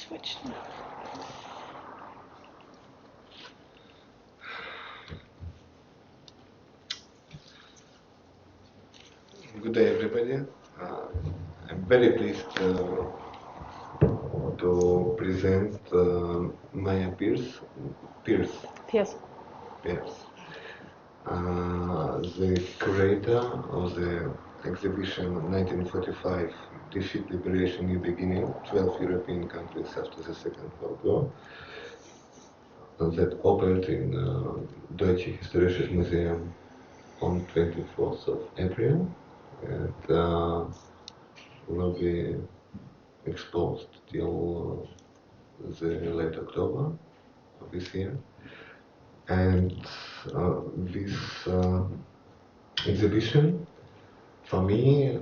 switch. Good day, everybody. I'm very pleased to present Майей Pirс, Yes. the curator of the exhibition 1945 Defeat, Liberation, New Beginning, 12 European countries after the Second World War, that opened in Deutsche Historisches Museum on 24th of April and will be exposed till the late October of this year. And this exhibition, for me,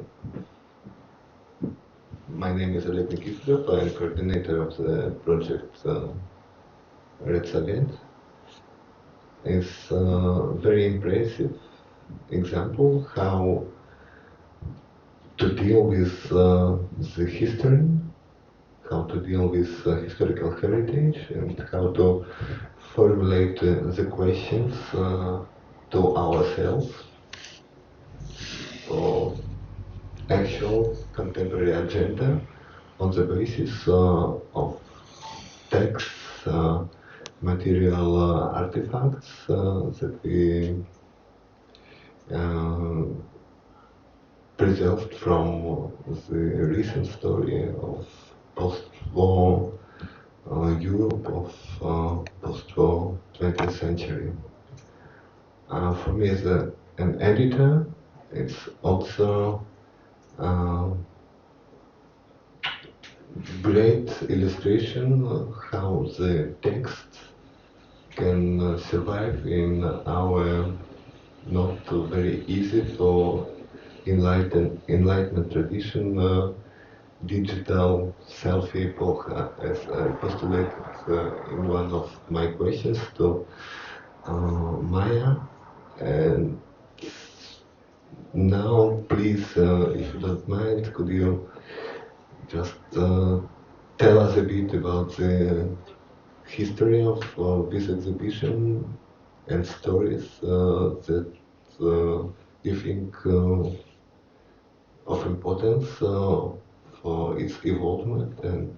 my name is Oleg Nikiforov. I am coordinator of the project Red Soviet. It's a very impressive example how to deal with the history, how to deal with historical heritage, and how to formulate the questions to ourselves for actual contemporary agenda on the basis of texts, material artifacts that we preserved from the recent story of post-war Europe, of post-war 20th century. For me as an editor, it's also great illustration of how the text can survive in our not very easy for enlightenment tradition, digital selfie epoch, as I postulated in one of my questions to Maya. And now, please, if you don't mind, could you just tell us a bit about the history of this exhibition and stories that you think of importance for its evolvement and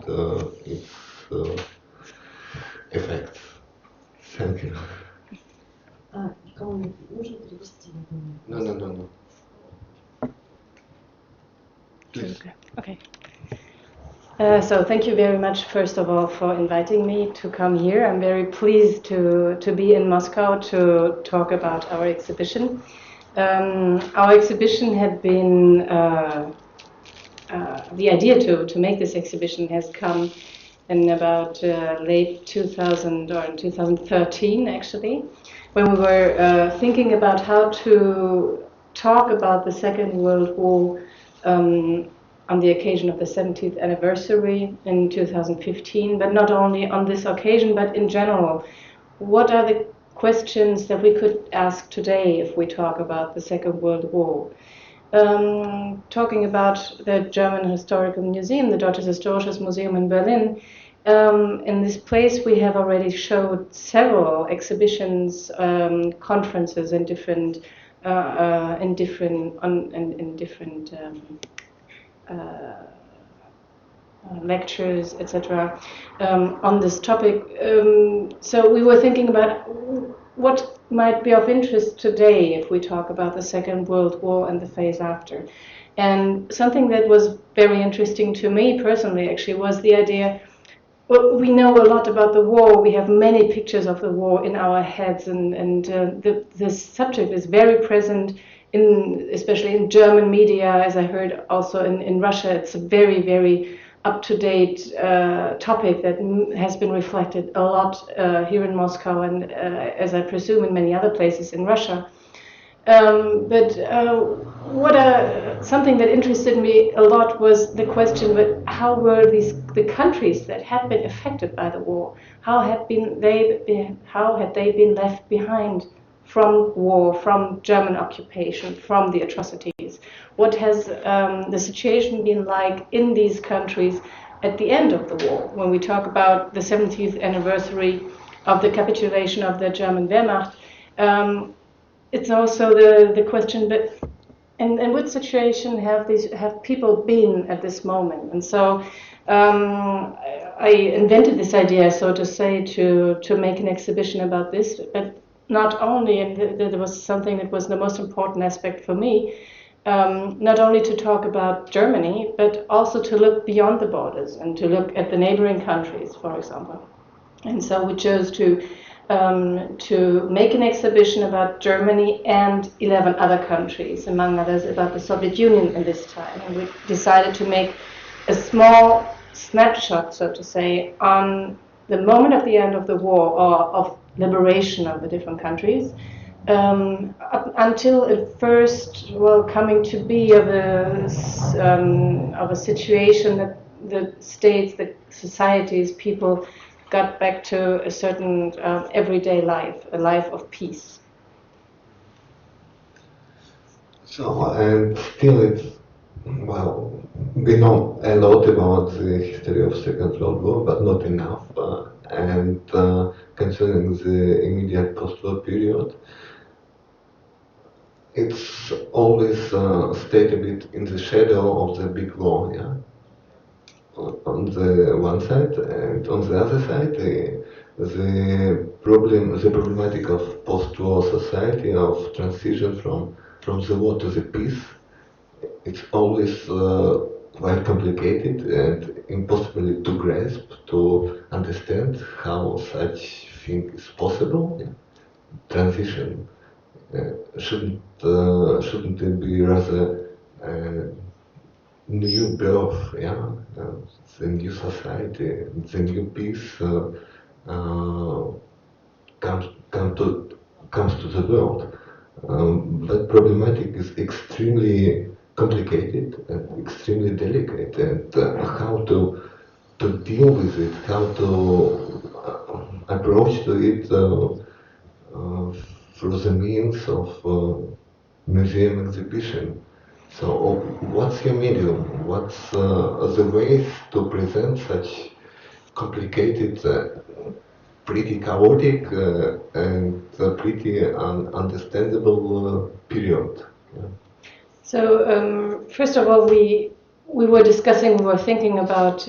its effects. Thank you. No. Please. Okay. So thank you very much, first of all, for inviting me to come here. I'm very pleased to be in Moscow to talk about our exhibition. Our exhibition had been, the idea to make this exhibition has come in about late 2000 or in 2013 actually, when we were thinking about how to talk about the Second World War on the occasion of the 70th anniversary in 2015, but not only on this occasion, but in general. What are the questions that we could ask today if we talk about the Second World War? Talking about the German Historical Museum, the Deutsches Historisches Museum in Berlin, in this place we have already showed several exhibitions, conferences in different lectures, etc., on this topic. So we were thinking about what might be of interest today if we talk about the Second World War and the phase after. And something that was very interesting to me personally actually was the idea, well, we know a lot about the war, we have many pictures of the war in our heads, and this subject is very present especially in German media, as I heard also in Russia. It's a very, very up-to-date topic that has been reflected a lot here in Moscow and as I presume in many other places in Russia. But something that interested me a lot was the question, but how were the countries that had been affected by the war, how had they been left behind from war, from German occupation, from the atrocities? What has the situation been like in these countries at the end of the war. When we talk about the 70th anniversary of the capitulation of the German Wehrmacht, it's also the question, but in what situation have people been at this moment? And so I invented this idea, so to say, to make an exhibition about this, but not only, and there was something that was the most important aspect for me, not only to talk about Germany, but also to look beyond the borders and to look at the neighboring countries, for example. And so we chose to make an exhibition about Germany and 11 other countries, among others about the Soviet Union in this time. And we decided to make a small snapshot, so to say, on the moment of the end of the war, or of liberation of the different countries, up until it first, coming to be of a situation that the states, the societies, people got back to a certain everyday life, a life of peace. So, and still it's, well, we know a lot about the history of Second World War, but not enough. And concerning the immediate post-war period, it's always stayed a bit in the shadow of the big war, yeah? On the one side, and on the other side, the problematic of post-war society, of transition from the war to the peace, it's always quite complicated and impossible to grasp, to understand how such thing is possible. Yeah? Transition shouldn't it be rather new birth, yeah, the new society, the new peace comes to the world. But problematic is extremely complicated and extremely delicate, and how to deal with it, how to approach to it through the means of museum exhibition. So, what's your medium? What's the ways to present such complicated, pretty chaotic, and pretty understandable period? Yeah. So, first of all, we were discussing, we were thinking about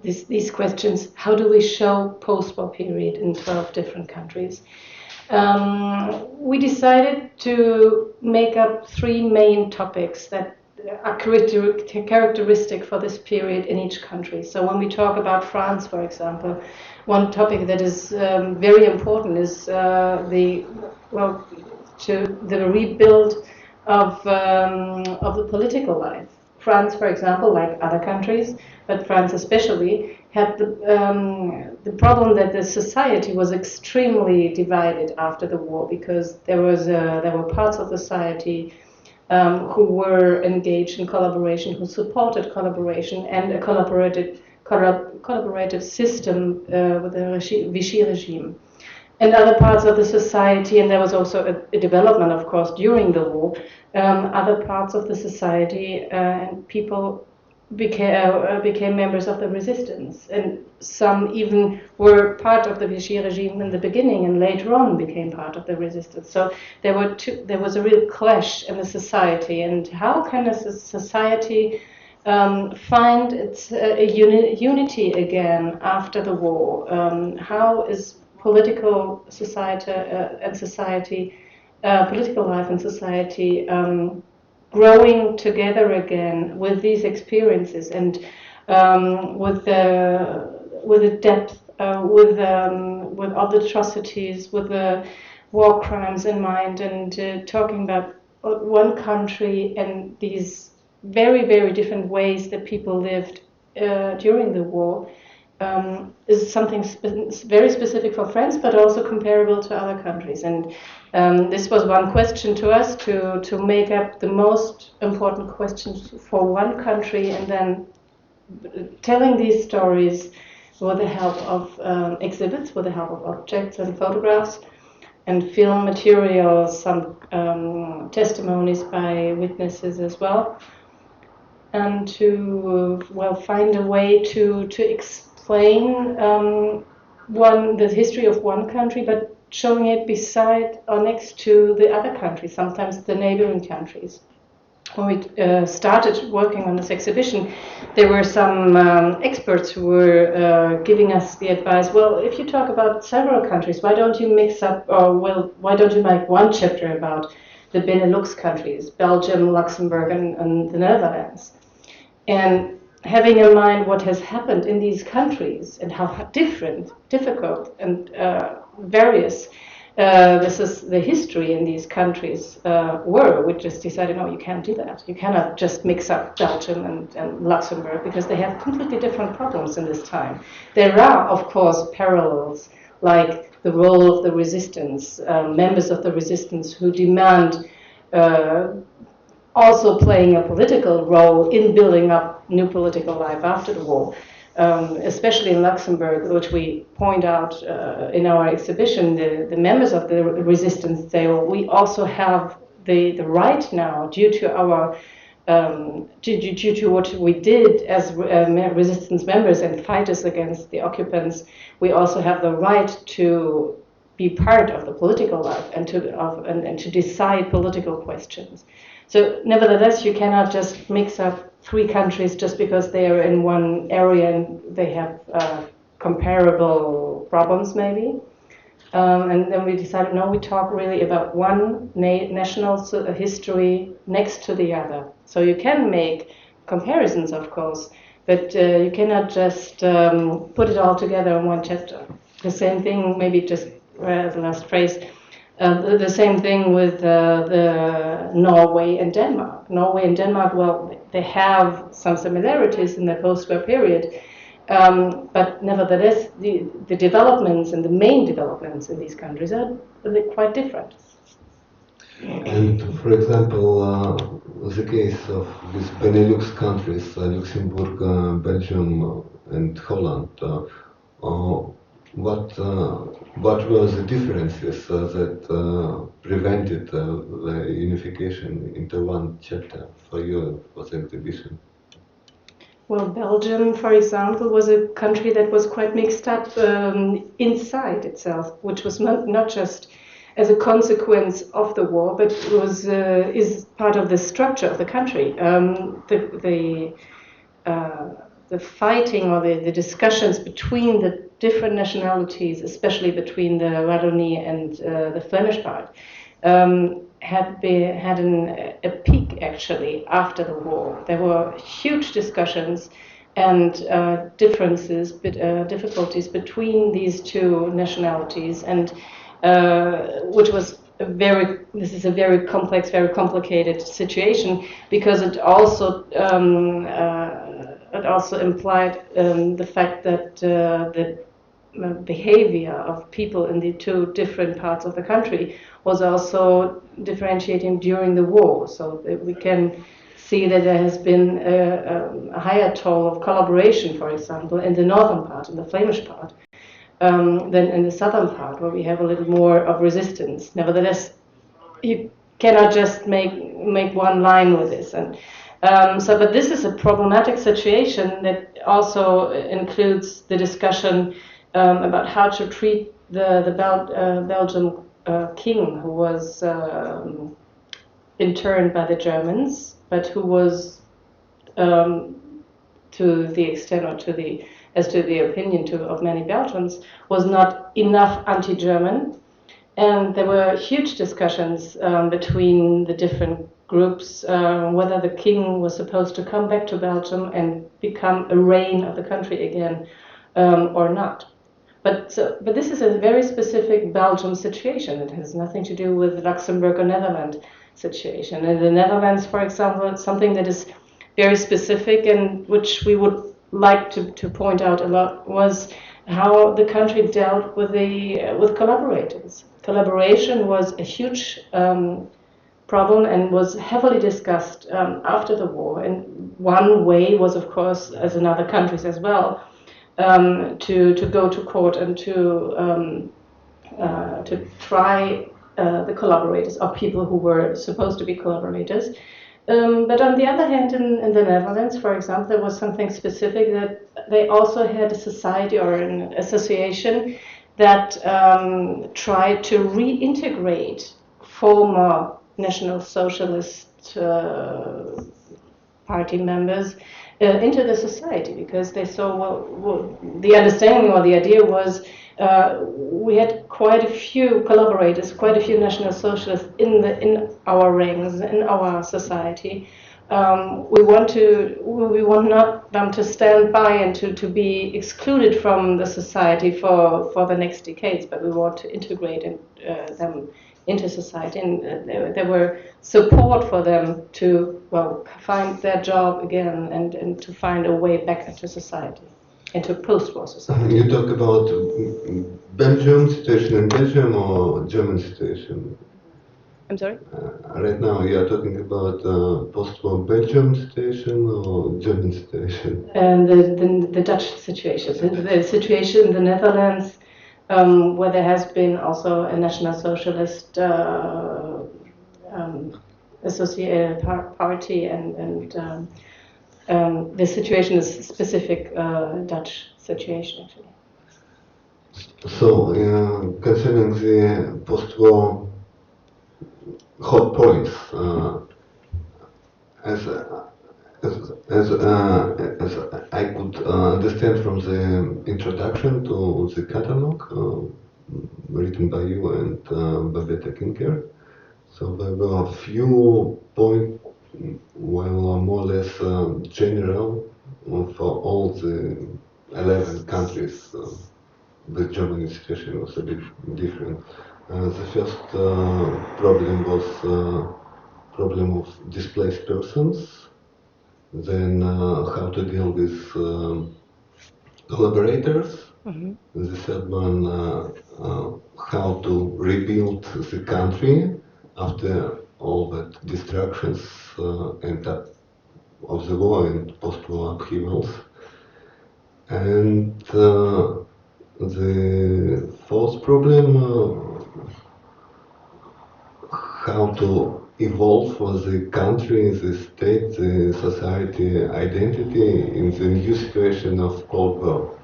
these questions. How do we show post-war period in 12 different countries? We decided to make up 3 main topics that are characteristic for this period in each country. So when we talk about France, for example, one topic that is very important is the rebuild of the political life. France, for example, like other countries, but France especially, had the problem that the society was extremely divided after the war, because there were parts of the society who were engaged in collaboration, who supported collaboration and a collaborative system with the Vichy regime. And other parts of the society, and there was also a development, of course, during the war, other parts of the society and people became members of the resistance, and some even were part of the Vichy regime in the beginning and later on became part of the resistance. So there was a real clash in the society, and how can a society find its unity again after the war? How is political society and society, political life and society growing together again with these experiences, and with the depth, with all the atrocities, with the war crimes in mind, and talking about one country and these very, very different ways that people lived during the war, is something very specific for France, but also comparable to other countries. And this was one question to us, to make up the most important questions for one country, and then telling these stories with the help of exhibits, with the help of objects and photographs and film material, some testimonies by witnesses as well. and to find a way to explain the history of one country, but showing it beside or next to the other countries, sometimes the neighboring countries. When we started working on this exhibition, there were some experts who were giving us the advice, well, if you talk about several countries, why don't you mix up, or why don't you make one chapter about the Benelux countries, Belgium, Luxembourg, and the Netherlands? And having in mind what has happened in these countries and how difficult, and various this is the history in these countries we just decided, no, you can't do that. You cannot just mix up Belgium and Luxembourg, because they have completely different problems in this time. There are, of course, parallels, like the role of the resistance, members of the resistance who demand also playing a political role in building up new political life after the war. Especially in Luxembourg, which we point out in our exhibition, the members of the resistance say, well, we also have the right now, due to our due to what we did as resistance members and fighters against the occupants, we also have the right to be part of the political life and to decide political questions. So nevertheless, you cannot just mix up three countries just because they are in one area and they have comparable problems, maybe. And then we decided, no, we talk really about one national history next to the other. So you can make comparisons, of course, but you cannot just put it all together in one chapter. The same thing, maybe just as a last phrase, the same thing with the Norway and Denmark. Norway and Denmark, well, they have some similarities in the post-war period, but nevertheless, the developments and the main developments in these countries are quite different. And for example, the case of these Benelux countries, Luxembourg, Belgium, and Holland, what were the differences that prevented the unification into one chapter for the exhibition? Well, Belgium, for example, was a country that was quite mixed up inside itself, which was not just as a consequence of the war, but was is part of the structure of the country. The fighting or the discussions between the different nationalities, especially between the Wallonie and the Flemish part, had a peak actually after the war. There were huge discussions and difficulties between these two nationalities, and which was this is a very complex, very complicated situation, because it also implied the fact that the behavior of people in the two different parts of the country was also differentiating during the war. So we can see that there has been a higher toll of collaboration, for example, in the northern part, in the Flemish part, than in the southern part, where we have a little more of resistance. Nevertheless, you cannot just make one line with this. And but this is a problematic situation that also includes the discussion about how to treat the Belgian king, who was interned by the Germans, but who was, to the extent or as to the opinion of many Belgians, was not enough anti-German. And there were huge discussions between the different groups whether the king was supposed to come back to Belgium and become a reign of the country again or not. But this is a very specific Belgium situation. It has nothing to do with Luxembourg or Netherlands situation. In the Netherlands, for example, it's something that is very specific and which we would like to point out a lot, was how the country dealt with collaborators. Collaboration was a huge problem and was heavily discussed after the war. And one way was, of course, as in other countries as well, to go to court and to try the collaborators or people who were supposed to be collaborators. But on the other hand, in the Netherlands, for example, there was something specific that they also had a society or an association that tried to reintegrate former National Socialist party members into the society, because they saw, well, the understanding or the idea was we had quite a few collaborators, quite a few National Socialists in our ranks, in our society. We want not them to stand by and to be excluded from the society for the next decades, but we want to integrate them into society, and there were support for them to, well, find their job again and to find a way back into society, into post-war society. You talk about Belgium, situation in Belgium, or German situation? I'm sorry? Right now you are talking about post-war Belgium situation or German situation? And the Dutch situation, the situation in the Netherlands, where there has been also a National Socialist associated party, and the situation is a specific Dutch situation, actually. So, concerning the post-war hot points, as I could understand from the introduction to the catalog written by you and Babette Kinker, so there were a few points, well, more or less general for all the 11 countries. The German situation was a bit different. The first problem was problem of displaced persons, then how to deal with collaborators. Mm-hmm. The third one, how to rebuild the country after all that destructions and of the war and post-war upheavals. And the fourth problem, how to evolve for the country, the state, the society identity in the new situation of Cold War.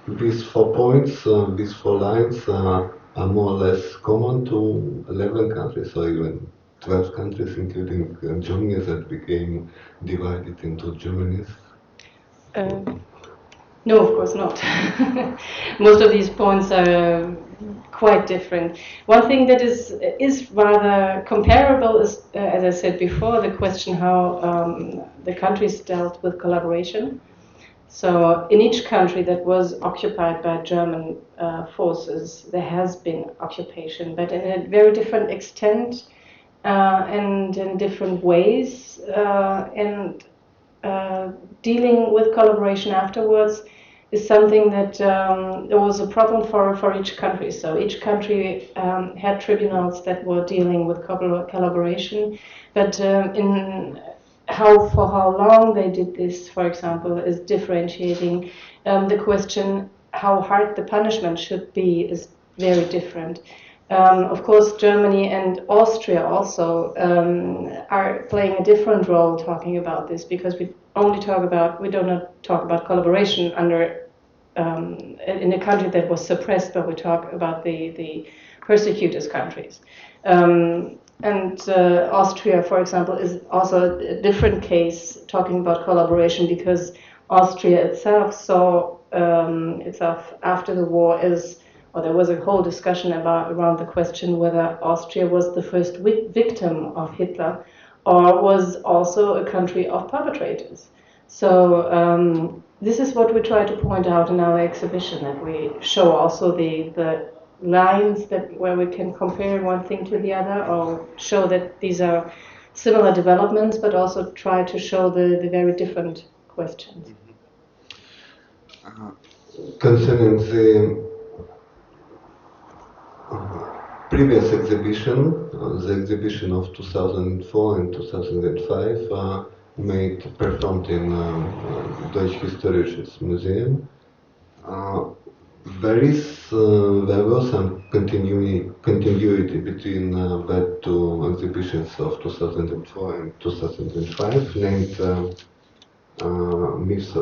These 4 points, these 4 lines are more or less common to 11 countries, or even 12 countries, including Germany, that became divided into Germanies. No, of course not. Most of these points are quite different. One thing that is rather comparable is, as I said before, the question how the countries dealt with collaboration. So in each country that was occupied by German forces, there has been occupation, but in a very different extent and in different ways. And dealing with collaboration afterwards is something that there was a problem for each country. So each country had tribunals that were dealing with collaboration, but for how long they did this, for example, is differentiating. The question how hard the punishment should be is very different. Of course, Germany and Austria also are playing a different role talking about this, because we do not talk about collaboration under in a country that was suppressed, but we talk about the persecutors countries. And Austria, for example, is also a different case talking about collaboration, because Austria itself saw itself after the war there was a whole discussion around the question whether Austria was the first victim of Hitler or was also a country of perpetrators. So this is what we try to point out in our exhibition, that we show also the lines where we can compare one thing to the other, or show that these are similar developments, but also try to show the very different questions. Concerning the previous exhibition, the exhibition of 2004 and 2005, performed in Deutsche Historisches Museum. There was some continuity between the two exhibitions of 2004 and 2005, named Myths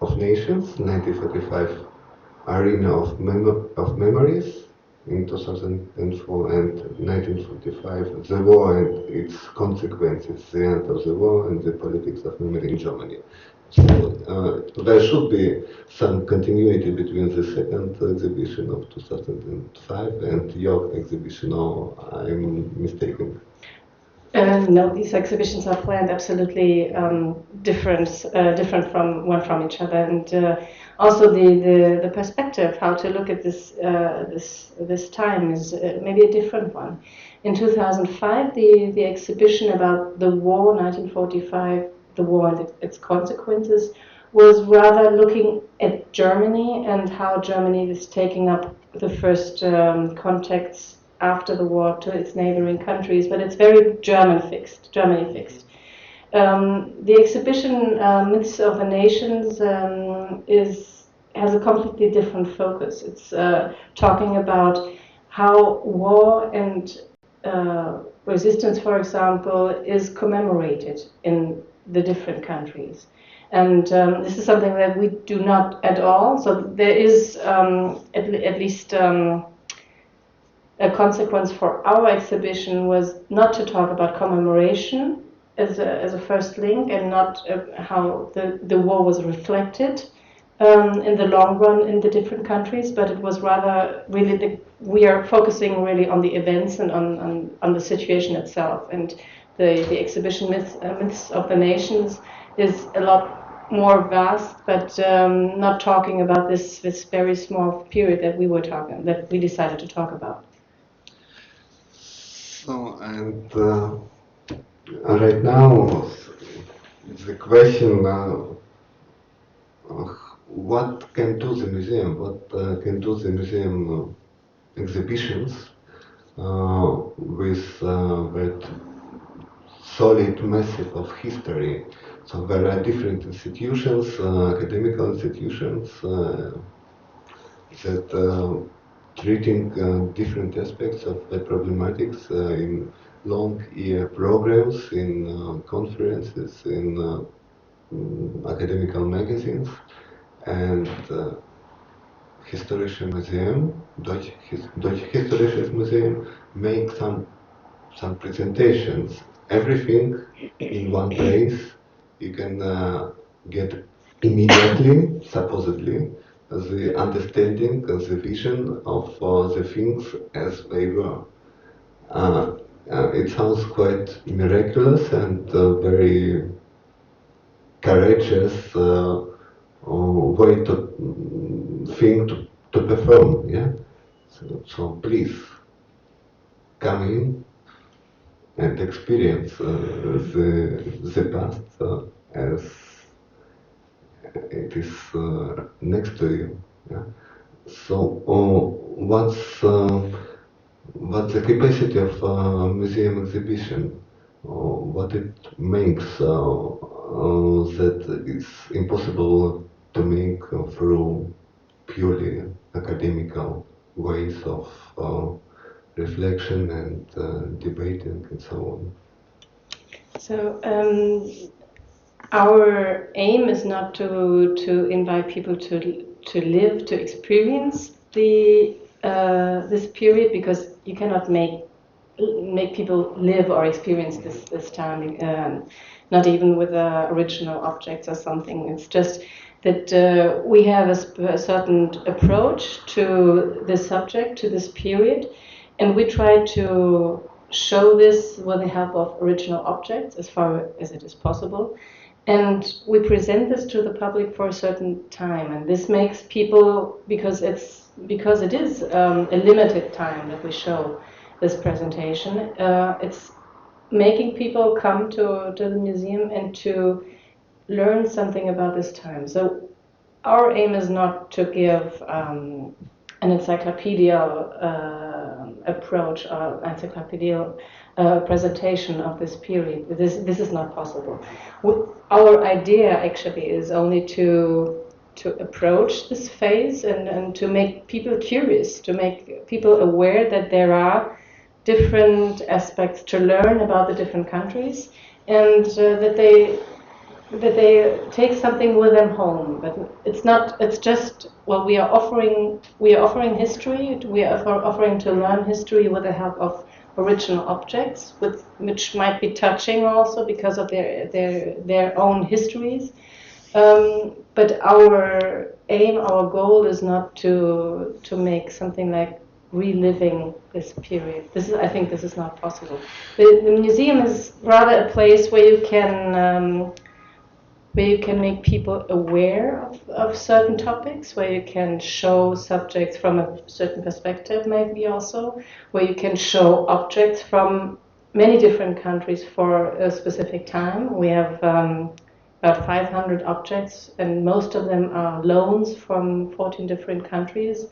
of Nations, 1945, Arena of Memories in 2004, and 1945, The War and Its Consequences, the End of the War and the Politics of Memory in Germany. So there should be some continuity between the second exhibition of 2005 and your exhibition, or I'm mistaken? No, these exhibitions are planned absolutely different from each other, and also the perspective how to look at this time is maybe a different one. In 2005, the exhibition about the war, 1945, the war and its consequences, was rather looking at Germany and how Germany is taking up the first contacts after the war to its neighboring countries, but it's very Germany fixed. The exhibition Myths of the Nations has a completely different focus. It's talking about how war and resistance, for example, is commemorated in the different countries. And this is something that we do not at all. So there is at least a consequence for our exhibition was not to talk about commemoration as a first link, and not how the war was reflected in the long run in the different countries, but it was rather really we are focusing really on the events and on the situation itself. And the exhibition Myths of the Nations is a lot more vast, but not talking about this very small period that we decided to talk about. So, and right now, the question, what can do the museum? What can do the museum exhibitions with that solid massive of history? So there are different institutions, academical institutions, that treating different aspects of the problematics in long-year programs, in conferences, in academical magazines, and Historische Museum, Deutsche Historisches Museum, make some presentations. Everything in one place. You can get immediately, supposedly, the understanding, the vision of the things as they were. It sounds quite miraculous and very courageous way to think, to perform. Yeah. So please come in and experience the past as it is next to you. Yeah? So what's the capacity of a museum exhibition? What it makes that it's impossible to make through purely academical ways of reflection and debating and so on. So our aim is not to invite people to live, to experience this period, because you cannot make people live or experience this time, not even with original objects or something. It's just that we have a certain approach to this subject, to this period, and we try to show this with the help of original objects as far as it is possible. And we present this to the public for a certain time, and this makes people, because it is a limited time that we show this presentation, it's making people come to the museum and to learn something about this time. So our aim is not to give an encyclopedic approach or encyclopedic presentation of this period. This is not possible. Our idea actually is only to to approach this phase and to make people curious, to make people aware that there are different aspects to learn about the different countries, and that they take something with them home. But it's not. It's just what we are offering. We are offering history. We are offering to learn history with the help of original objects, which might be touching also because of their own histories. But our aim, our goal is not to make something like reliving this period. I think this is not possible. The museum is rather a place where you can make people aware of certain topics, where you can show subjects from a certain perspective, maybe also, where you can show objects from many different countries for a specific time. We have about 500 objects, and most of them are loans from 14 different countries,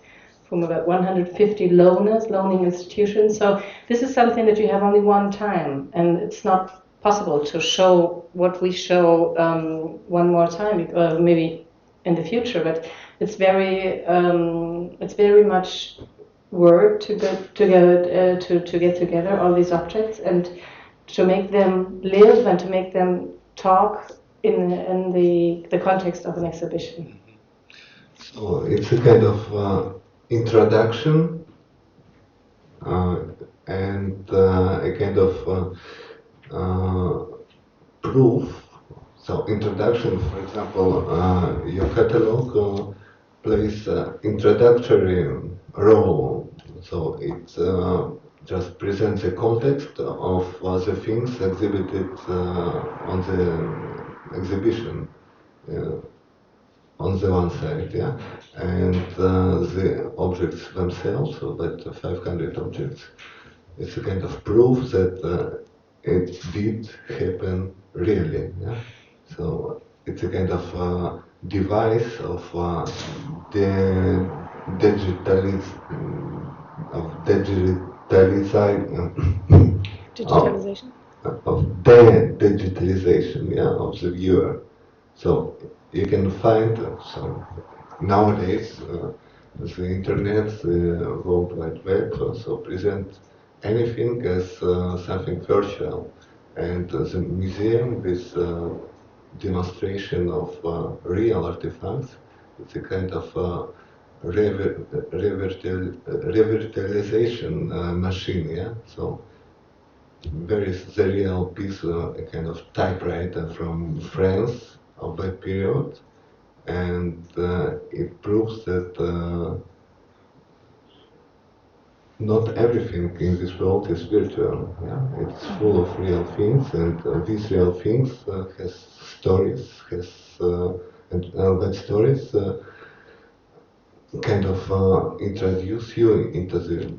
from about 150 loaning institutions. So this is something that you have only one time, and it's not possible to show what we show one more time, maybe in the future. But it's very much work to get together all these objects and to make them live and to make them talk in the context of an exhibition. So it's a kind of introduction and a kind of proof. So introduction, for example, your catalog plays introductory role. So it just presents a context of the things exhibited on the exhibition. On the one side, yeah, and the objects themselves, so that 500 objects, it's a kind of proof that it did happen really, yeah. So it's a kind of device of digitalization, of de-digitalization, yeah, of the viewer. So you can find, so nowadays the internet, the World Wide Web, so present anything as something virtual, and the museum with demonstration of real artifacts, it's a kind of revitalization machine, yeah. So there is the real piece, a kind of typewriter from France of that period, and it proves that not everything in this world is virtual. Yeah? It's full of real things, and these real things has stories, and that stories kind of introduce you into the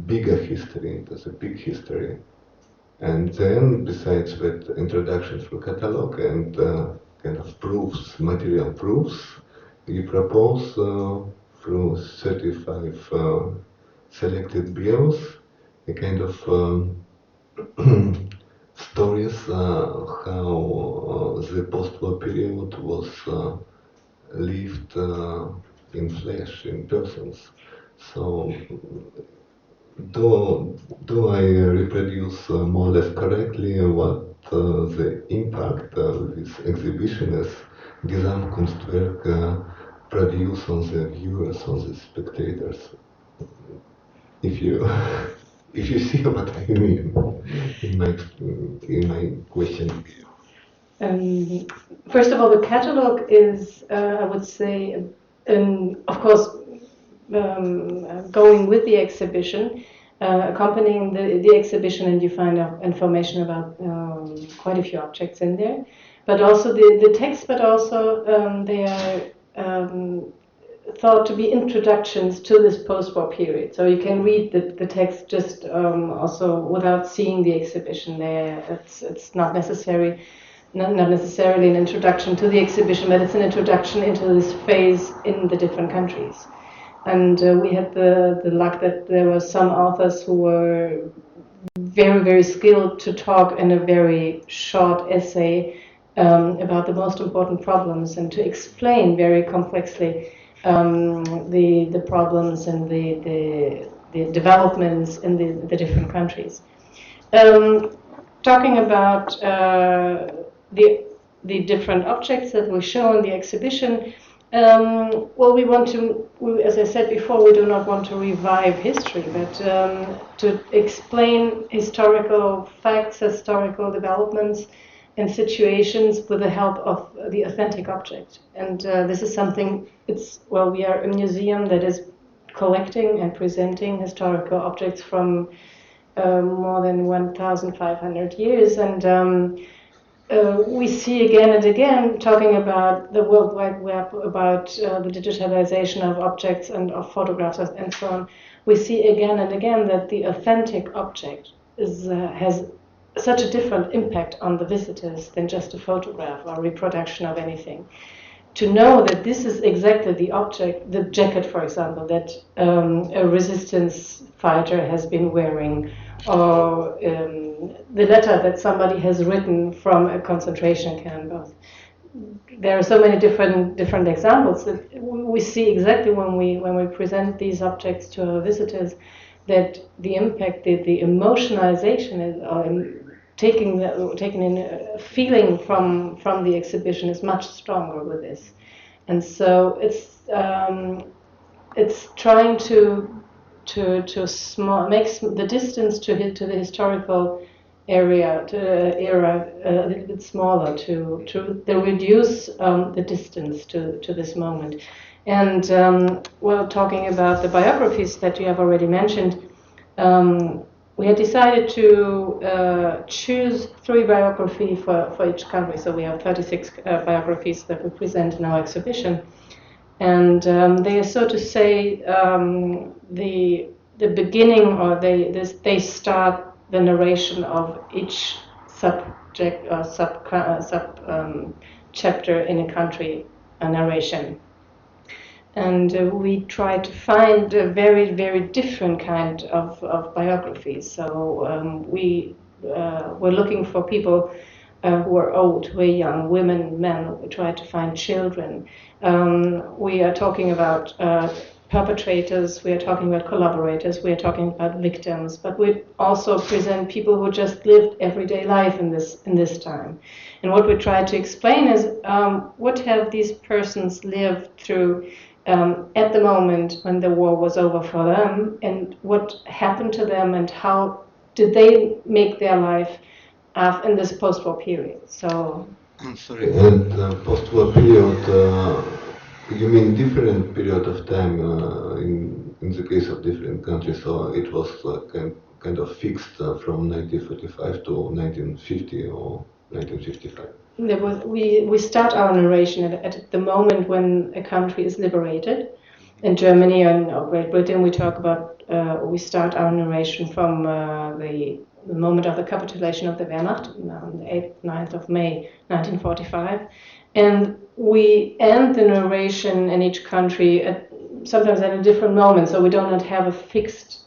bigger history, into the big history. And then, besides that introduction through catalog and kind of proofs, material proofs, you propose through 35 selected bios a kind of stories how the post-war period was lived in flesh, in persons. So do I reproduce more or less correctly what the impact this exhibition as Gesamtkunstwerk produce on the viewers, on the spectators? If you if you see what I mean in my question. First of all, the catalog is, I would say, of course, going with the exhibition, accompanying the exhibition, and you find out information about quite a few objects in there, but also the text, but also they are thought to be introductions to this post-war period. So you can read the text just also without seeing the exhibition there. It's not necessarily an introduction to the exhibition, but it's an introduction into this phase in the different countries. And we had the luck that there were some authors who were very, very skilled to talk in a very short essay about the most important problems and to explain very complexly the problems and the developments in the different countries. Talking about the different objects that we show in the exhibition, well, as I said before, we do not want to revive history, but to explain historical facts, historical developments, and situations with the help of the authentic object. And this is something, we are a museum that is collecting and presenting historical objects from more than 1,500 years. And we see again and again, talking about the World Wide Web, about the digitalization of objects and of photographs and so on, we see again and again that the authentic object has such a different impact on the visitors than just a photograph or reproduction of anything. To know that this is exactly the object, the jacket, for example, that a resistance fighter has been wearing, or the letter that somebody has written from a concentration camp. There are so many different examples that we see exactly when we present these objects to our visitors, that the impact, the emotionalization is, taking in a feeling from the exhibition is much stronger with this. And so it's trying to make the distance to the historical era a little bit smaller, to reduce the distance to this moment. And talking about the biographies that you have already mentioned, we had decided to choose 3 biographies for each country. So we have 36 biographies that we present in our exhibition. And they are, so to say, the beginning, or they start the narration of each subject or sub chapter in a country, a narration. And we try to find a very, very different kind of biographies. So we're looking for people who are old, who are young, women, men. We try to find children. We are talking about perpetrators, we are talking about collaborators, we are talking about victims, but we also present people who just lived everyday life in this time. And what we try to explain is what have these persons lived through at the moment when the war was over for them, and what happened to them, and how did they make their life in this post-war period. So I'm sorry, and post-war period, you mean different period of time in the case of different countries, so it was kind of fixed from 1945 to 1950 or 1955? We start our narration at the moment when a country is liberated. In Germany and Great Britain, we talk about, we start our narration from the moment of the capitulation of the Wehrmacht, on the 8th, 9th of May, 1945. And we end the narration in each country sometimes at a different moment, so we do not have a fixed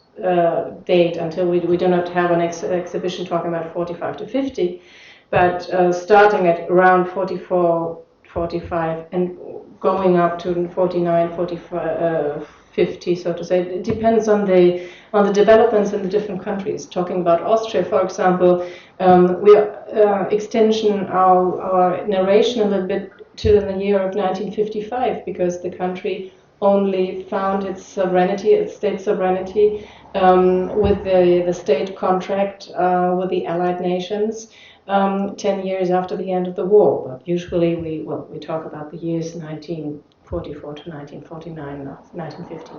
date until we do not have an exhibition talking about 45 to 50. But starting at around 44, 45, and going up to 49, 45, 50, so to say. It depends on the developments in the different countries. Talking about Austria, for example, we are extension our narration a little bit to the year of 1955, because the country only found its sovereignty, its state sovereignty, with the state contract with the Allied nations. 10 years after the end of the war, but usually we talk about the years 1944 to 1949, not 1950.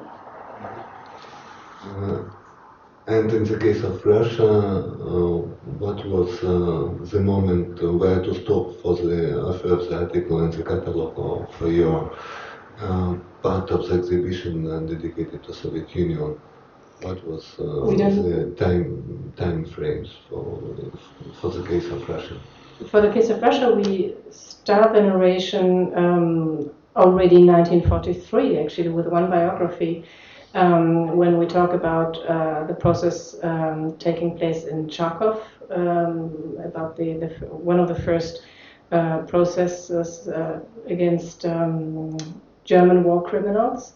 And in the case of Russia, what was the moment where to stop for the first article in the catalogue of your part of the exhibition dedicated to Soviet Union? What was the time frames for the case of Russia? For the case of Russia, we start the narration already in 1943, actually, with one biography, when we talk about the process taking place in Charkov, about one of the first processes against German war criminals,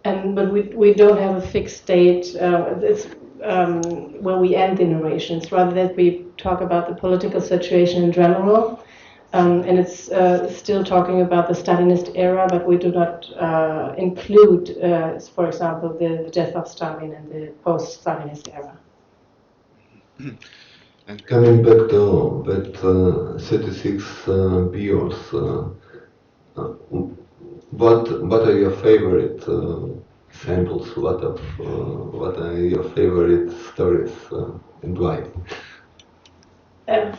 but we don't have a fixed date. It's where we end the narrations, rather that we talk about the political situation in general. And it's still talking about the Stalinist era, but we do not include, for example, the death of Stalin and the post-Stalinist era. And coming back to that 36 bios, what are your favorite samples? What are your favorite stories and why?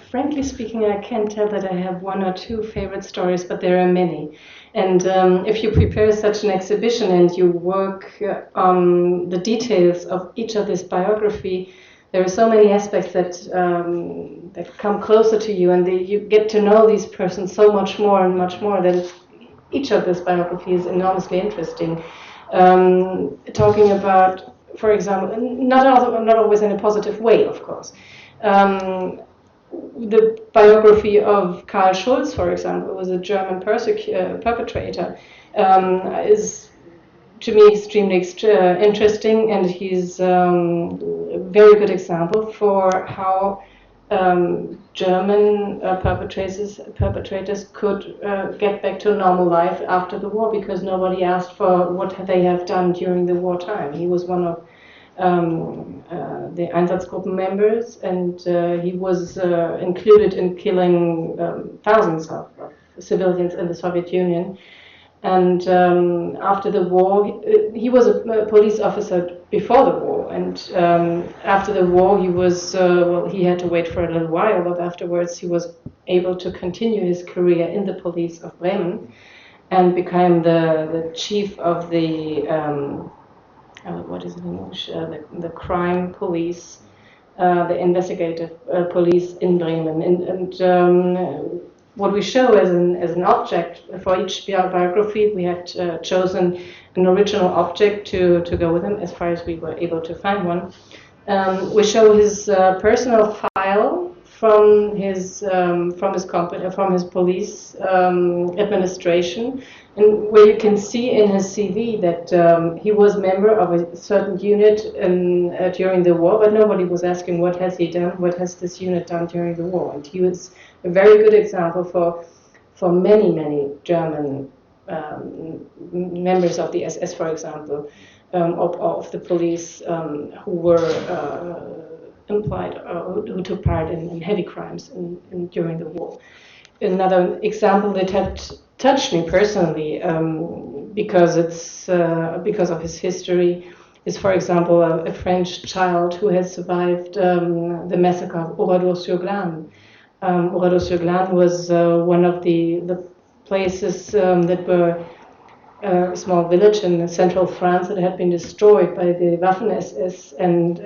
Frankly speaking, I can't tell that I have one or two favorite stories, but there are many. And if you prepare such an exhibition and you work on the details of each of this biography, there are so many aspects that that come closer to you, and you get to know these persons so much more and much more that each of this biography is enormously interesting. Talking about, for example, not always in a positive way, of course. The biography of Karl Schulz, for example, was a German perpetrator, is to me extremely interesting, and he's a very good example for how German perpetrators could get back to normal life after the war, because nobody asked for what they have done during the wartime. He was one of the Einsatzgruppen members, and he was included in killing thousands of civilians in the Soviet Union. And after the war, he was a police officer before the war, and after the war he was, he had to wait for a little while, but afterwards he was able to continue his career in the police of Bremen and became the chief of the what is it in English? The crime police, the investigative police in Bremen. And what we show as an object for each biography, we had chosen an original object to go with him, as far as we were able to find one. We show his personal file from his company, from his police administration, and where you can see in his CV that he was member of a certain unit during the war, but nobody was asking what has he done, what has this unit done during the war. And he was a very good example for many German members of the SS, for example, of the police who were implied who took part in heavy crimes during the war. Another example that had touched me personally, because of his history, is, for example, a French child who has survived the massacre of Oradour-sur-Glane. Oradour-sur-Glane was one of the places that were a small village in central France that had been destroyed by the Waffen-SS and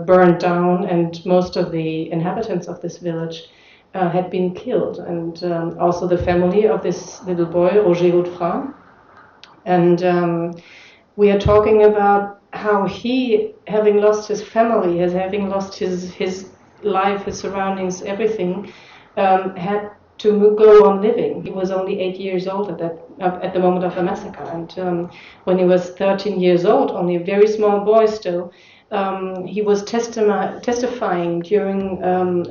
burned down, and most of the inhabitants of this village had been killed, and also the family of this little boy, Roger Godefroy. And we are talking about how he, having lost his family, having lost his life, his surroundings, everything, had to go on living. He was only 8 years old at the moment of the massacre, and when he was 13 years old, only a very small boy still, he was testifying during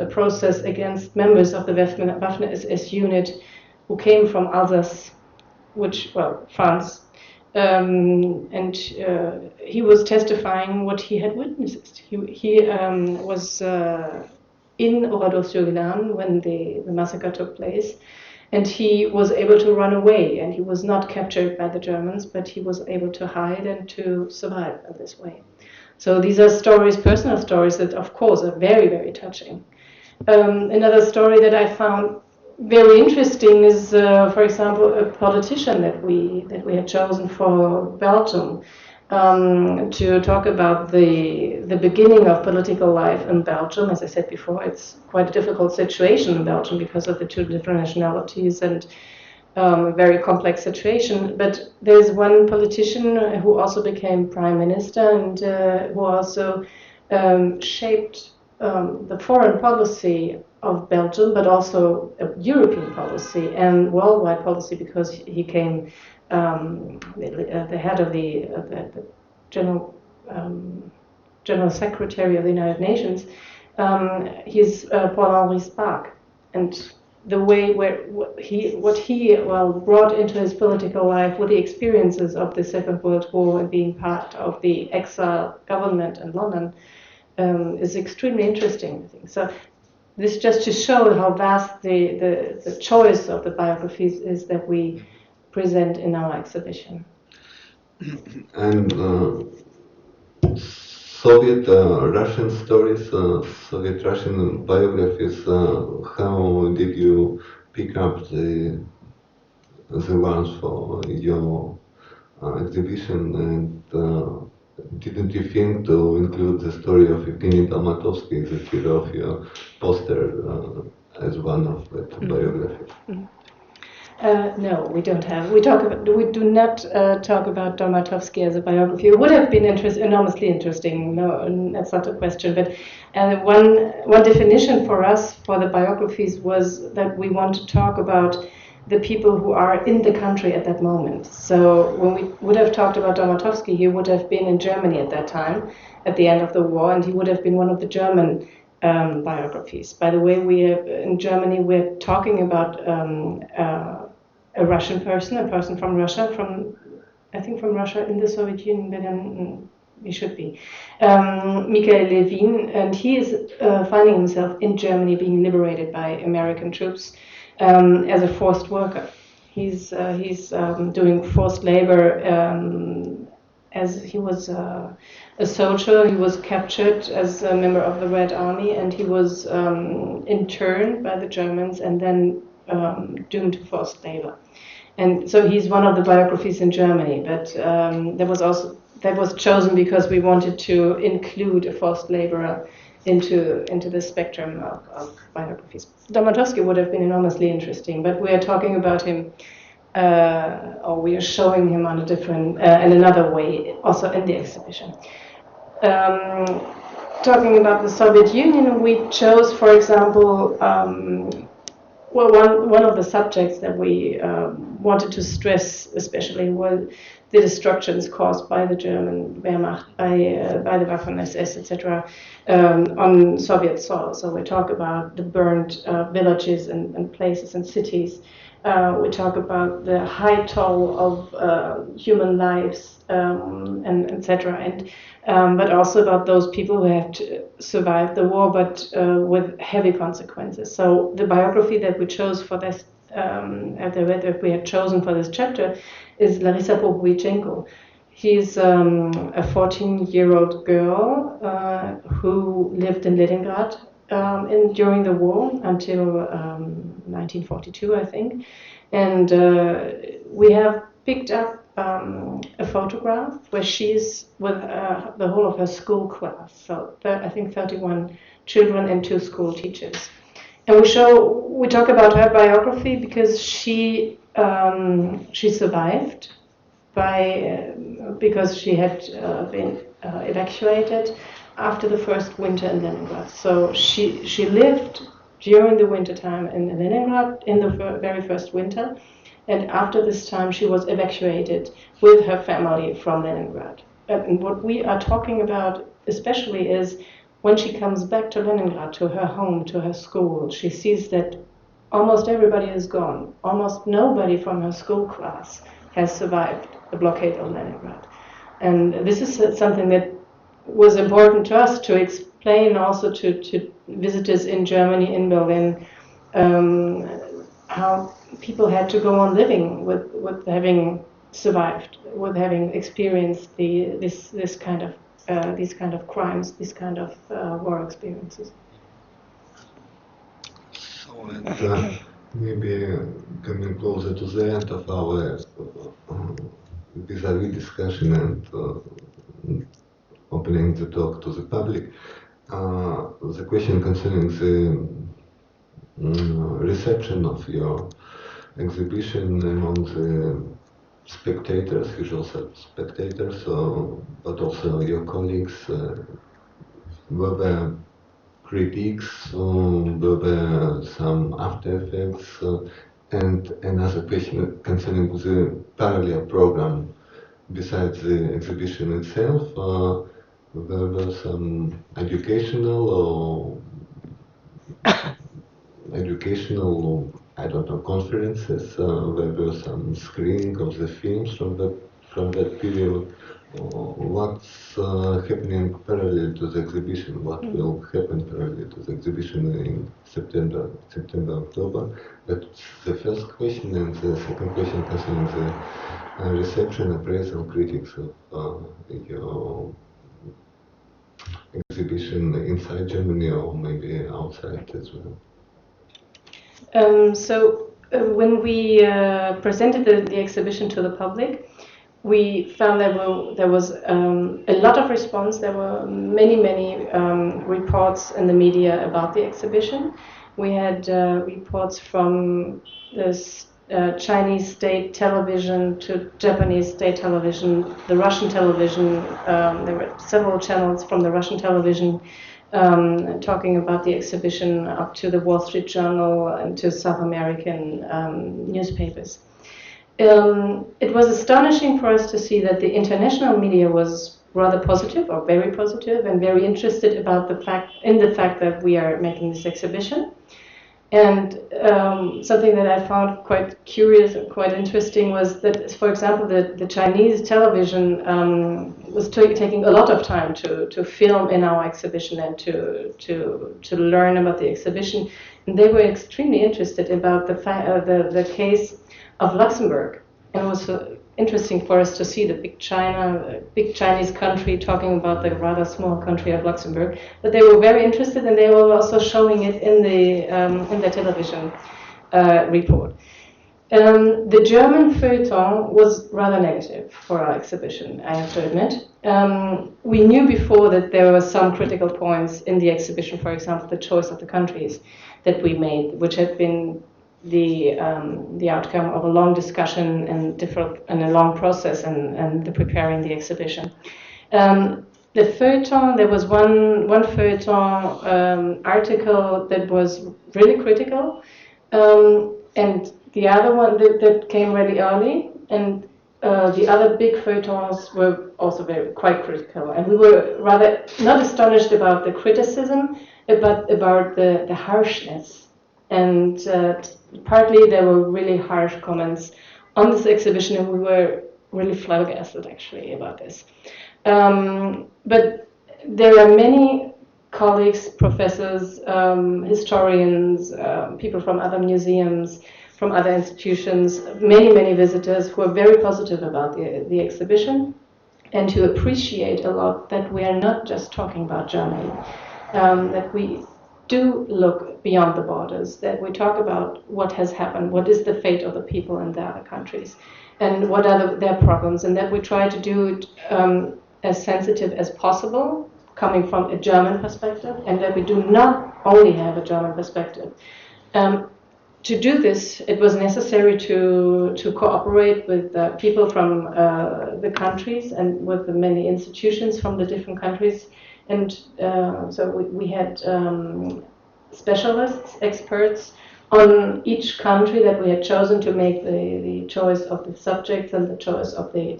a process against members of the Waffen-SS unit who came from Alsace, France, and he was testifying what he had witnessed. He was in Oradour-sur-Glane when the massacre took place, and he was able to run away, and he was not captured by the Germans, but he was able to hide and to survive in this way. So these are stories, personal stories, that of course are very touching. Another story that I found very interesting is, for example, a politician that we had chosen for Belgium, to talk about the beginning of political life in Belgium. As I said before, it's quite a difficult situation in Belgium because of the two different nationalities and a very complex situation. But there's one politician who also became prime minister and who also shaped the foreign policy of Belgium, but also a European policy and worldwide policy, because he came the head of the general General Secretary of the United Nations. He's Paul-Henri Spaak, and the way what he brought into his political life with the experiences of the Second World War and being part of the exile government in London is extremely interesting, I think. So this just to show how vast the choice of the biographies is that we present in our exhibition. And Soviet Russian stories, Soviet Russian biographies, how did you pick up the ones for your exhibition, and didn't you think to include the story of Evgeny Dalmatovsky, the hero of your poster, as one of the biographies? Mm-hmm. No, we don't have. We do not talk about Dalmatovsky as a biography. It would have been enormously interesting. No, that's not a question. But one definition for us for the biographies was that we want to talk about the people who are in the country at that moment. So when we would have talked about Dalmatovsky, he would have been in Germany at that time, at the end of the war, and he would have been one of the German biographies. By the way, in Germany we're talking about a Russian person, a person from Russia, I think from Russia in the Soviet Union, but then he should be, Mikhail Levin, and he is finding himself in Germany being liberated by American troops as a forced worker. He's doing forced labor as he was a soldier. He was captured as a member of the Red Army, and he was interned by the Germans and then doomed to forced labor. And so he's one of the biographies in Germany, but that was chosen because we wanted to include a forced laborer into the spectrum of biographies. Dalmatovsky would have been enormously interesting, but we are talking about him, or we are showing him on a different, in another way, also in the exhibition. Talking about the Soviet Union, we chose, for example, one of the subjects that we wanted to stress especially was the destructions caused by the German Wehrmacht, by the Waffen-SS, etc., on Soviet soil. So we talk about the burned villages and places and cities. We talk about the high toll of human lives, and etc. But also about those people who have survived the war, but with heavy consequences. So the biography that we chose for this, that we have chosen for this chapter, is Larissa Popovychenko. She's a 14-year-old girl who lived in Leningrad during the war until 1942, I think. And we have picked up a photograph where she's with the whole of her school class, so I think 31 children and 2 school teachers. And we talk about her biography because she survived because she had been evacuated after the first winter in Leningrad. So she lived during the winter time in Leningrad in the very first winter, and after this time she was evacuated with her family from Leningrad. And what we are talking about especially is when she comes back to Leningrad, to her home, to her school, she sees that almost everybody is gone. Almost nobody from her school class has survived the blockade of Leningrad. And this is something that was important to us to explain also to visitors in Germany, in Berlin, how people had to go on living with having survived, with having experienced these kind of crimes, these kind of war experiences. So, and maybe coming closer to the end of our vis-a-vis discussion and opening the talk to the public, the question concerning the reception of your exhibition among the spectators, usual spectators, but also your colleagues, were there critiques, there were some after effects, and another question concerning the parallel program. Besides the exhibition itself, there were some educational, I don't know, conferences. There were some screening of the films from that period. What's happening parallel to the exhibition? What will happen parallel to the exhibition in September, October? That's the first question, and the second question concerning the reception, appraisal, critics of your exhibition inside Germany or maybe outside as well. When we presented the exhibition to the public, we found there was a lot of response. There were many reports in the media about the exhibition. We had reports from the Chinese state television to Japanese state television, the Russian television. There were several channels from the Russian television talking about the exhibition, up to the Wall Street Journal and to South American newspapers. It was astonishing for us to see that the international media was rather positive, or very positive, and very interested about the fact that we are making this exhibition. And something that I found quite curious and quite interesting was that, for example, the Chinese television was taking a lot of time to film in our exhibition and to learn about the exhibition. And they were extremely interested about the case of Luxembourg. And it was interesting for us to see the big Chinese country talking about the rather small country of Luxembourg. But they were very interested, and they were also showing it in the television report. The German feuilleton was rather negative for our exhibition, I have to admit. We knew before that there were some critical points in the exhibition, for example, the choice of the countries that we made, which had been the outcome of a long discussion and a long process and the preparing the exhibition. The feuilleton, there was one feuilleton article that was really critical, and the other one that came really early, and the other big feuilletons were also quite critical. And we were rather not astonished about the criticism, but about the harshness. And partly there were really harsh comments on this exhibition, and we were really flabbergasted actually about this. But there are many colleagues, professors, historians, people from other museums, from other institutions, many visitors who are very positive about the exhibition, and who appreciate a lot that we are not just talking about Germany, that we do look beyond the borders, that we talk about what has happened, what is the fate of the people in the other countries, and what are their problems, and that we try to do it as sensitive as possible, coming from a German perspective, and that we do not only have a German perspective. To do this, it was necessary to cooperate with people from the countries and with the many institutions from the different countries. And so we had specialists, experts on each country that we had chosen to make the choice of the subjects and the choice of the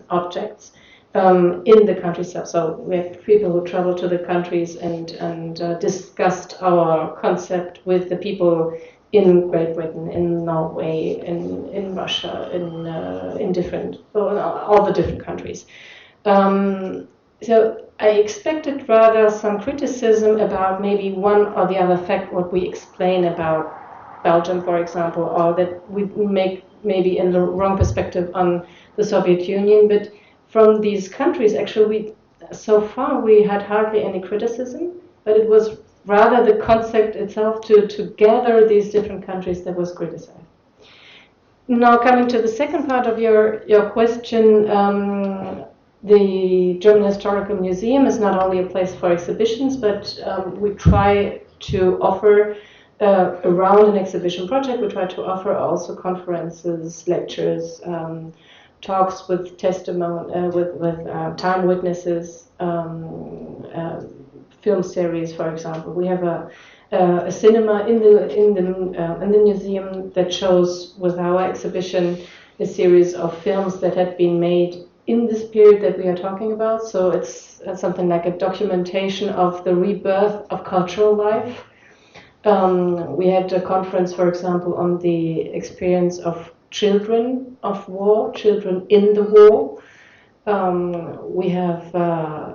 objects in the country itself. So we had people who traveled to the countries and discussed our concept with the people in Great Britain, in Norway, in Russia, in all the different countries. So I expected rather some criticism about maybe one or the other fact, what we explain about Belgium, for example, or that we make maybe in the wrong perspective on the Soviet Union. But from these countries, actually, so far we had hardly any criticism, but it was rather the concept itself to gather these different countries that was criticized. Now coming to the second part of your question, the German Historical Museum is not only a place for exhibitions, but we try to offer, around an exhibition project, we try to offer also conferences, lectures, talks with testimony, with time witnesses, film series, for example. We have a cinema in the museum that shows, with our exhibition, a series of films that had been made in this period that we are talking about. So it's something like a documentation of the rebirth of cultural life. We had a conference, for example, on the experience of children of war, children in the war. We have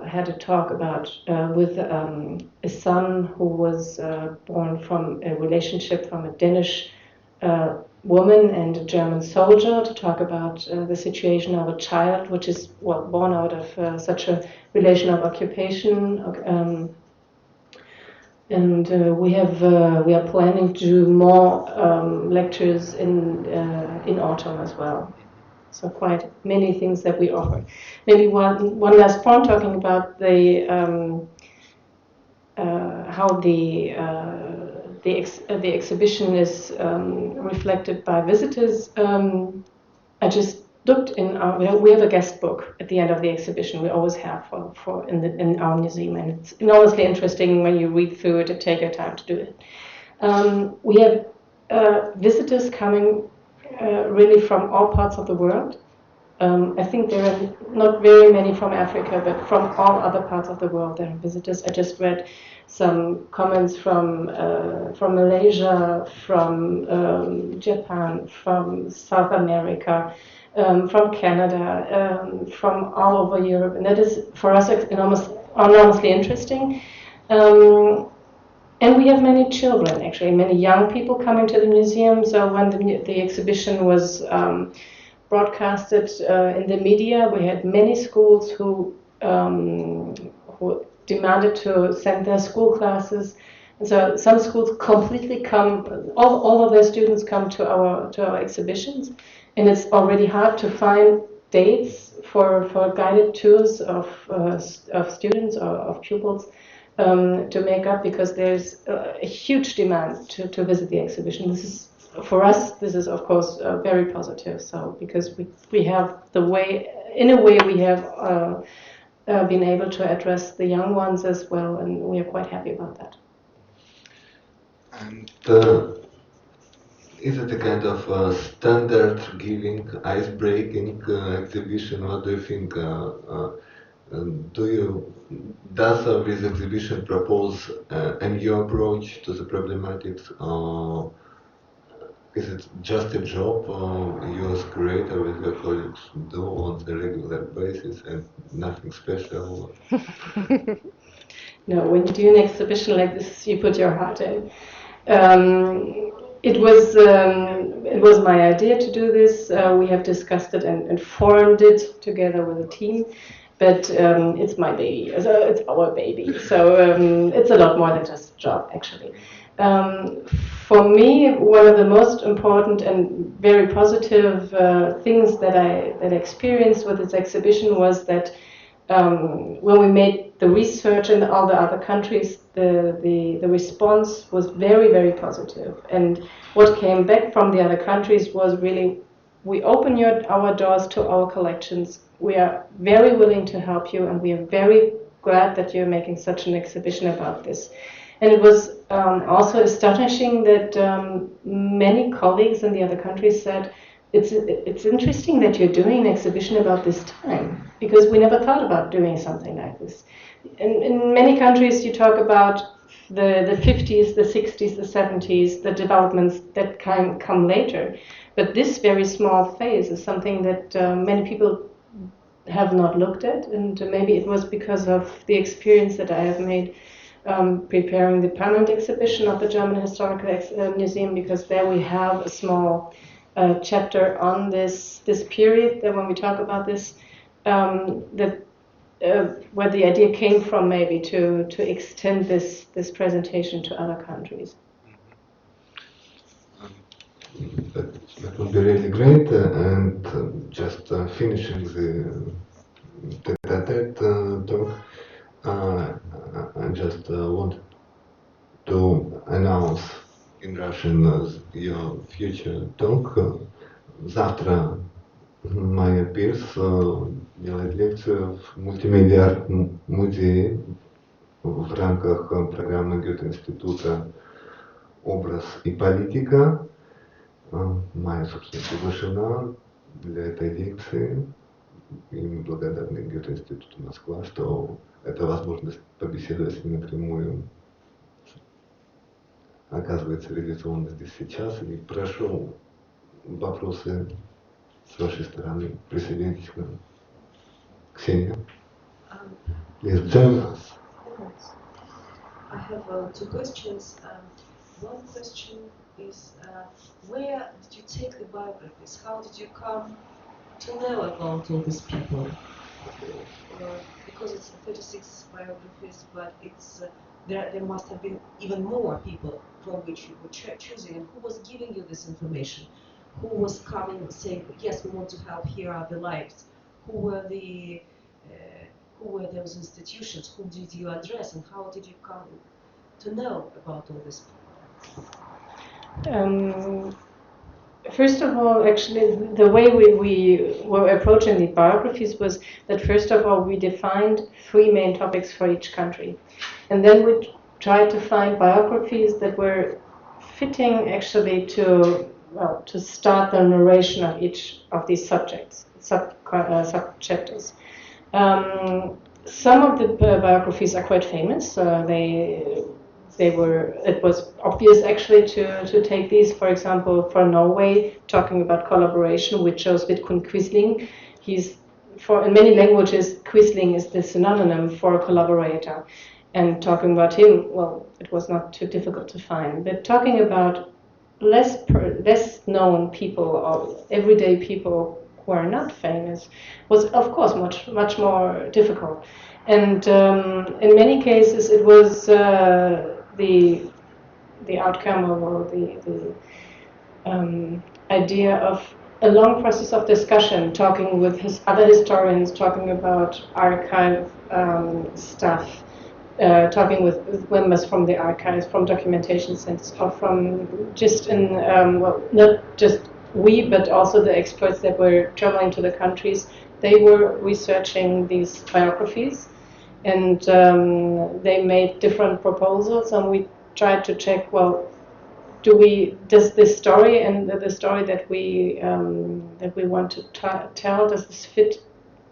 had a talk about with a son who was born from a relationship from a Danish woman and a German soldier, to talk about the situation of a child which is born out of such a relation of occupation. And we are planning to do more lectures in autumn as well. So quite many things that we offer. Maybe one last point, talking about the how the exhibition is reflected by visitors. I just looked in we have a guest book at the end of the exhibition. We always have in our museum, and it's enormously interesting when you read through it to take your time to do it. We have visitors coming really from all parts of the world. I think there are not very many from Africa, but from all other parts of the world there are visitors. I just read some comments from Malaysia, from Japan, from South America, from Canada, from all over Europe, and that is for us enormously interesting. And we have many children, actually, many young people coming to the museum. So when the exhibition was broadcasted in the media, we had many schools who demanded to send their school classes. And so some schools completely come, all of their students come to our exhibitions, and it's already hard to find dates for guided tours of students or of pupils to make up, because there's a huge demand to visit the exhibition. This is, for us, this is of course very positive. So because we have in a way we have been able to address the young ones as well, and we are quite happy about that. And is it a kind of standard giving, ice-breaking exhibition? What do you think? Does this exhibition propose a new approach to the problematics? Is it just a job you as curator with your colleagues do on a regular basis and nothing special? No, when you do an exhibition like this, you put your heart in. It was my idea to do this. We have discussed it and formed it together with a team. But it's my baby, so it's our baby. So it's a lot more than just a job, actually. For me, one of the most important and very positive things that I experienced with this exhibition was that when we made the research in all the other countries, the response was very, very positive. And what came back from the other countries was really, we open our doors to our collections. We are very willing to help you, and we are very glad that you're making such an exhibition about this. And it was also astonishing that many colleagues in the other countries said, it's interesting that you're doing an exhibition about this time, because we never thought about doing something like this. In many countries you talk about the 50s, the 60s, the 70s, the developments that come later. But this very small phase is something that many people have not looked at, and maybe it was because of the experience that I have made preparing the permanent exhibition of the German Historical Museum, because there we have a small chapter on this period, that when we talk about this, where the idea came from, maybe to extend this presentation to other countries. That would be really great, and just finishing the tete-a-tete talk, I just want to announce in Russian your future talk. Завтра Майей Пирс делает лекцию в мультимедиа-арт-музее в рамках программы Гёте-института «Образ и политика». Майя, собственно, приглашена для этой лекции. И мы благодарны Гёте-институту Москва, что эта возможность побеседовать с ним напрямую оказывается реализована здесь сейчас. И прошу вопросы с вашей стороны. Присоединитесь к нам. Ксения, please join us. I have two questions. One question is, where did you take the biographies? How did you come to know about all these people? Because it's 36 biographies, but it's there must have been even more people from which you were choosing. And who was giving you this information? Who was coming saying, yes, we want to help, here are the lives? Who were those institutions? Who did you address, and how did you come to know about all this? First of all, actually, the way we were approaching the biographies was that first of all we defined 3 main topics for each country, and then we tried to find biographies that were fitting actually to start the narration of each of these subjects, sub-chapters. Some of the biographies are quite famous. It was obvious actually to take these. For example, for Norway, talking about collaboration, we chose Vidkun Quisling. In many languages, Quisling is the synonym for a collaborator. And talking about him, well, it was not too difficult to find. But talking about less known people or everyday people who are not famous was, of course, much more difficult. And in many cases, it was the outcome or the idea of a long process of discussion, talking with other historians, talking about archive stuff, talking with members from the archives, from documentation centers, or from just not just we, but also the experts that were traveling to the countries. They were researching these biographies, and they made different proposals, and we tried to check, well, does this story and the story that we want to tell, does this fit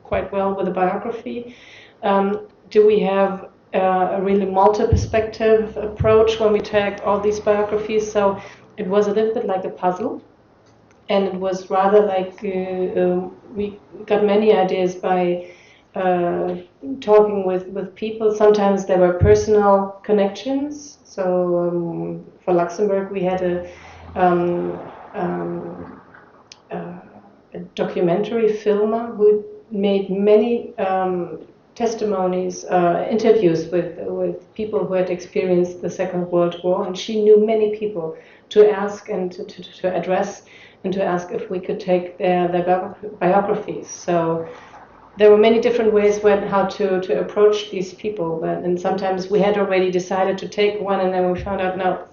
quite well with the biography? Do we have a really multi-perspective approach when we take all these biographies? So it was a little bit like a puzzle, and it was rather like we got many ideas by talking with people. Sometimes there were personal connections. So for Luxembourg, we had a documentary filmer who made many testimonies, interviews with people who had experienced the Second World War, and she knew many people to ask and to address and to ask if we could take their biographies. So there were many different ways how to approach these people, and sometimes we had already decided to take one, and then we found out no,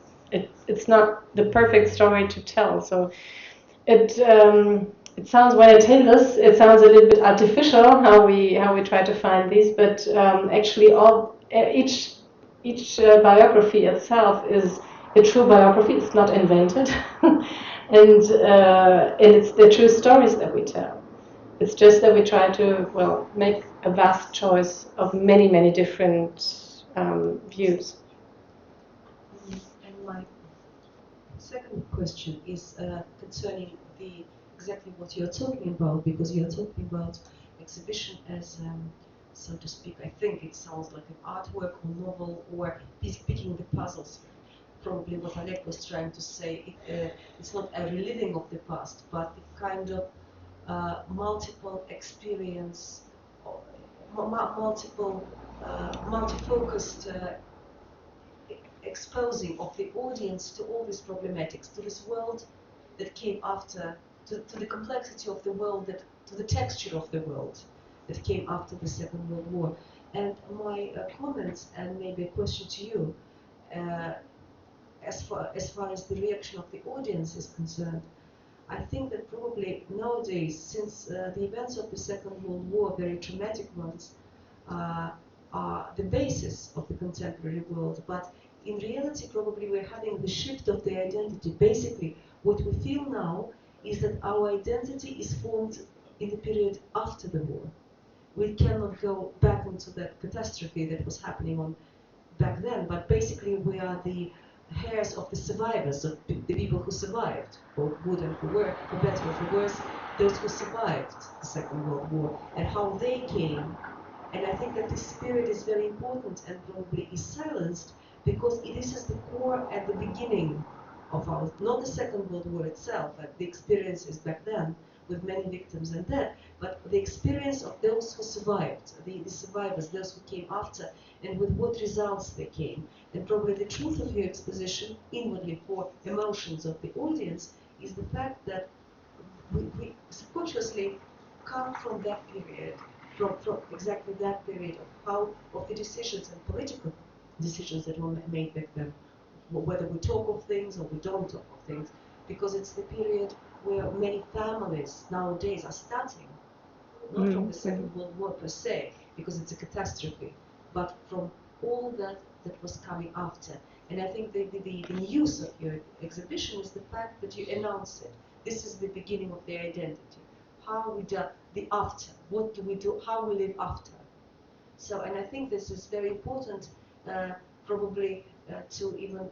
it's not the perfect story to tell. So it sounds, when I tell this, it sounds a little bit artificial how we try to find these, but actually each biography itself is a true biography. It's not invented, and it's the true stories that we tell. It's just that we try to, make a vast choice of many different views. And my second question is concerning exactly what you're talking about, because you're talking about exhibition as, so to speak, I think it sounds like an artwork or novel or picking the puzzles. Probably what Oleg was trying to say, it's not a reliving of the past, but a kind of multiple experience, multi-focused exposing of the audience to all these problematics, to this world that came after, to the complexity of the world, to the texture of the world that came after the Second World War. And my comments, and maybe a question to you, as far as the reaction of the audience is concerned, I think that probably nowadays, since the events of the Second World War, very traumatic ones, are the basis of the contemporary world, but in reality probably we're having the shift of the identity. Basically, what we feel now is that our identity is formed in the period after the war. We cannot go back into that catastrophe that was happening back then, but basically we are the heirs of the survivors, of the people who survived, for good and for worse, for better or for worse, those who survived the Second World War, and how they came. And I think that this period is very important and probably is silenced because it is at the core at the beginning of our, not the Second World War itself, but the experiences back then with many victims and dead, but the experience of those who survived, the survivors, those who came after, and with what results they came. And probably the truth of your exposition, inwardly for emotions of the audience, is the fact that we subconsciously come from that period, from exactly that period of the decisions and political decisions that were made back then, whether we talk of things or we don't talk of things, because it's the period where many families nowadays are starting, not from the Second World War per se, because it's a catastrophe, but from all that was coming after. And I think the news of your exhibition is the fact that you announce it. This is the beginning of the identity. How we do the after. What do we do? How we live after. So, and I think this is very important, probably to even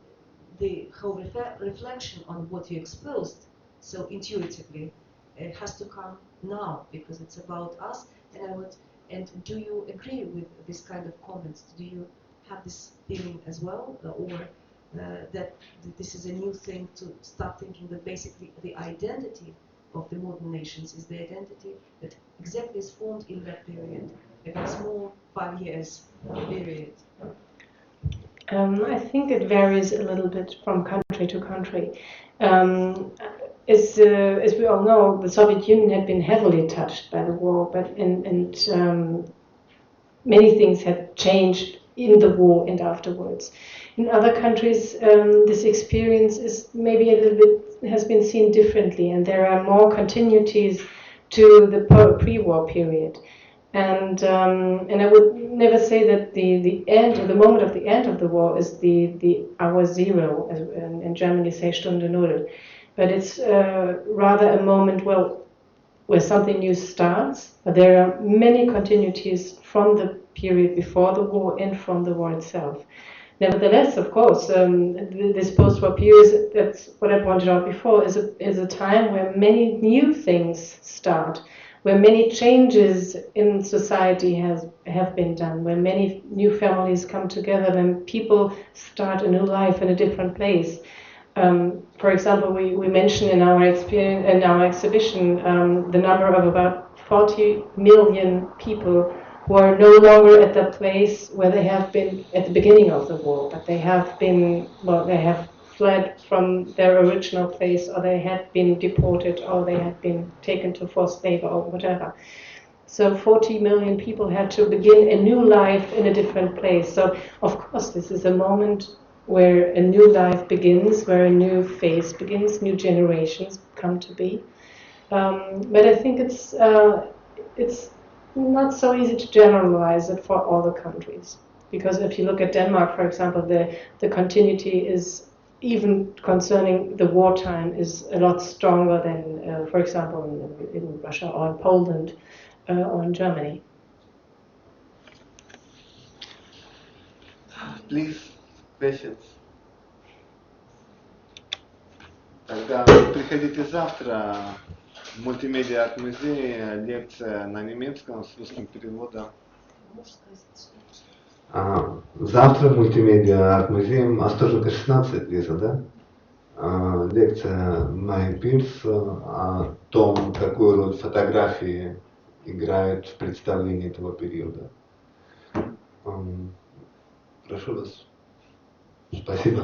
the whole reflection on what you exposed so intuitively. It has to come now because it's about us. And do you agree with this kind of comments? Do you have this feeling as well, or that this is a new thing to start thinking that basically the identity of the modern nations is the identity that exactly is formed in that period, in that small 5 years period? I think it varies a little bit from country to country. As we all know, the Soviet Union had been heavily touched by the war, but many things had changed in the war and afterwards. In other countries, this experience is maybe a little bit has been seen differently, and there are more continuities to the pre-war period. And I would never say that the end, or the moment of the end of the war, is the hour zero, as in German you say Stunde Null, but it's rather a moment where something new starts. But there are many continuities from the period before the war and from the war itself. Nevertheless, of course, this post-war period, that's what I pointed out before, is a time where many new things start, where many changes in society have been done, where many new families come together, when people start a new life in a different place. For example, we mentioned in our exhibition the number of about 40 million people who are no longer at the place where they have been at the beginning of the war, but they have fled from their original place, or they had been deported, or they had been taken to forced labor, or whatever. So 40 million people had to begin a new life in a different place. So, of course, this is a moment where a new life begins, where a new phase begins, new generations come to be. But I think it's not so easy to generalize it for all the countries. Because if you look at Denmark, for example, the continuity is, even concerning the wartime, is a lot stronger than, for example, in Russia or in Poland or in Germany. Please, questions. Тогда приходите завтра в мультимедиа от музея, лекция на немецком с русским переводом. Завтра мультимедиа от музея Остоженко 16, Лиза, да? Лекция Майей Пирс о том, какую роль фотографии играют в представлении этого периода. Прошу вас. Спасибо.